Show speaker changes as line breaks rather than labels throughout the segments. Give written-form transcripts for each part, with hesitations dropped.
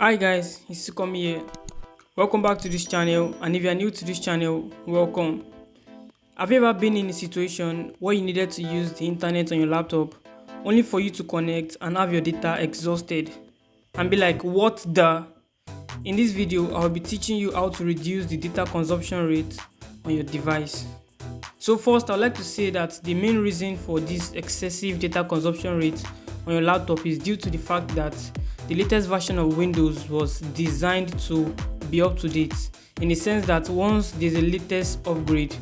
Hi guys, it's Sukomi here. Welcome back to this channel, and if you are new to this channel, welcome. Have you ever been in a situation where you needed to use the internet on your laptop only for you to connect and have your data exhausted and be like, what the? In this video, I'll be teaching you how to reduce the data consumption rate on your device. So first, I'd like to say that the main reason for this excessive data consumption rate on your laptop is due to the fact that the latest version of Windows was designed to be up to date, in the sense that once there's a latest upgrade,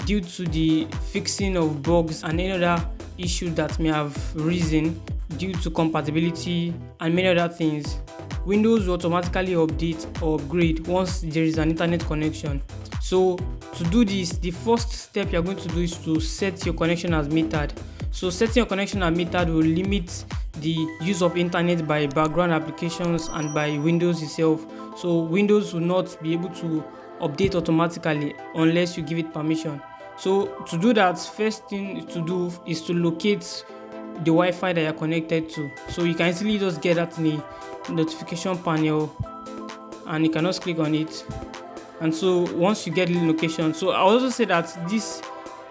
due to the fixing of bugs and any other issue that may have risen due to compatibility and many other things, Windows will automatically update or upgrade once there is an internet connection. So to do this, the first step you're going to do is to set your connection as metered. So setting your connection as metered will limit the use of internet by background applications and by Windows itself. So Windows will not be able to update automatically unless you give it permission. So to do that, first thing to do is to locate the Wi-Fi that you're connected to. So you can easily just get that in the notification panel, and you can just click on it. And so once you get the location, so I also say that this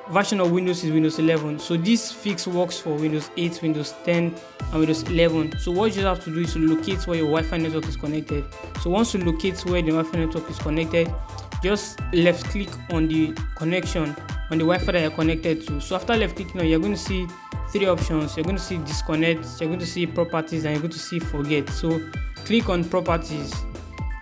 version of Windows is Windows 11. So this fix works for Windows 8, Windows 10, and Windows 11. So what you just have to do is to locate where your Wi-Fi network is connected. So once you locate where the Wi-Fi network is connected, just left click on the connection on the Wi-Fi that you're connected to. So after left clicking on, you're going to see three options. You're going to see disconnect, you're going to see properties, and you're going to see forget. So click on properties.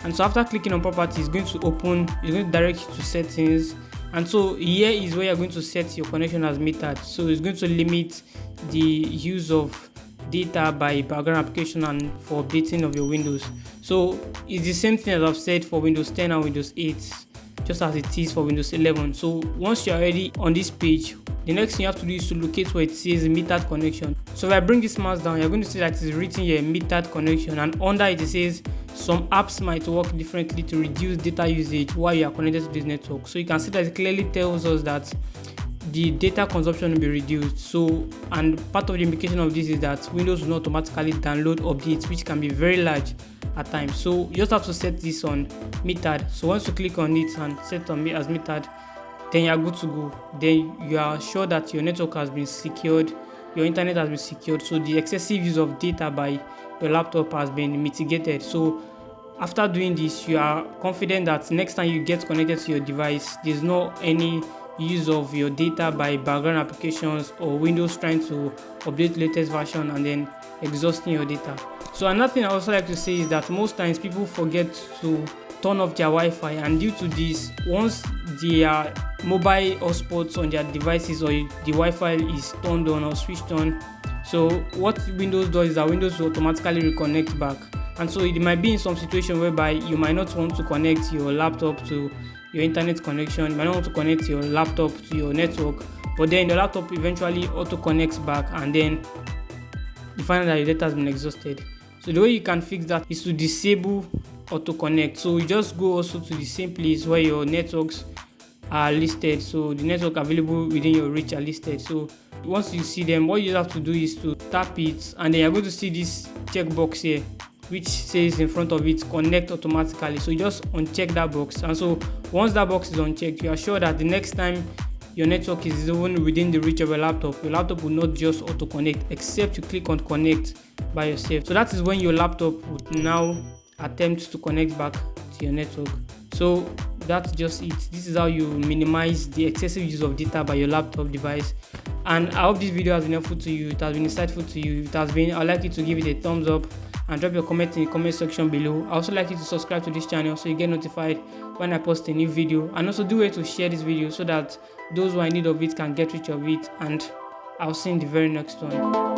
And so after clicking on properties, it's going to open, it's going to direct you to settings. And so here is where you're going to set your connection as metered. So it's going to limit the use of data by background application and for updating of your Windows. So it's the same thing as I've said for Windows 10 and Windows 8, just as it is for Windows 11. So once you're already on this page, the next thing you have to do is to locate where it says metered connection. So if I bring this mouse down, you're going to see that it's written here metered connection, and under it says some apps might work differently to reduce data usage while you are connected to this network. So you can see that it clearly tells us that the data consumption will be reduced. So, and part of the implication of this is that Windows will not automatically download updates, which can be very large at times. So you just have to set this on metered. So once you click on it and set on as metered, then you are good to go. Then you are sure that your network has been secured, your internet has been secured, so the excessive use of data by your laptop has been mitigated. So after doing this, you are confident that next time you get connected to your device, there's no any use of your data by background applications or Windows trying to update latest version and then exhausting your data. So another thing I also like to say is that most times people forget to turn off their Wi-Fi, and due to this, once their mobile hotspots on their devices or the Wi-Fi is turned on or switched on, so what Windows does is that Windows will automatically reconnect back. And so it might be in some situation whereby you might not want to connect your laptop to your internet connection, you might not want to connect your laptop to your network, but then the laptop eventually auto connects back, and then you find out that your data has been exhausted. So the way you can fix that is to disable auto connect. So you just go also to the same place where your networks are listed, so the network available within your reach are listed. So once you see them, what you have to do is to tap it, and then you're going to see this checkbox here which says in front of it connect automatically. So you just uncheck that box, and so once that box is unchecked, you are sure that the next time your network is even within the reach of your laptop will not just auto connect except you click on connect by yourself. So that is when your laptop would now attempt to connect back to your network. So that's just it. This is how you minimize the excessive use of data by your laptop device. And I hope this video has been helpful to you, it has been insightful to you. If it has been, I'd like you to give it a thumbs up and drop your comment in the comment section below. I also like you to subscribe to this channel so you get notified when I post a new video, and also do it to share this video so that those who are in need of it can get rid of it, and I'll see you in the very next one.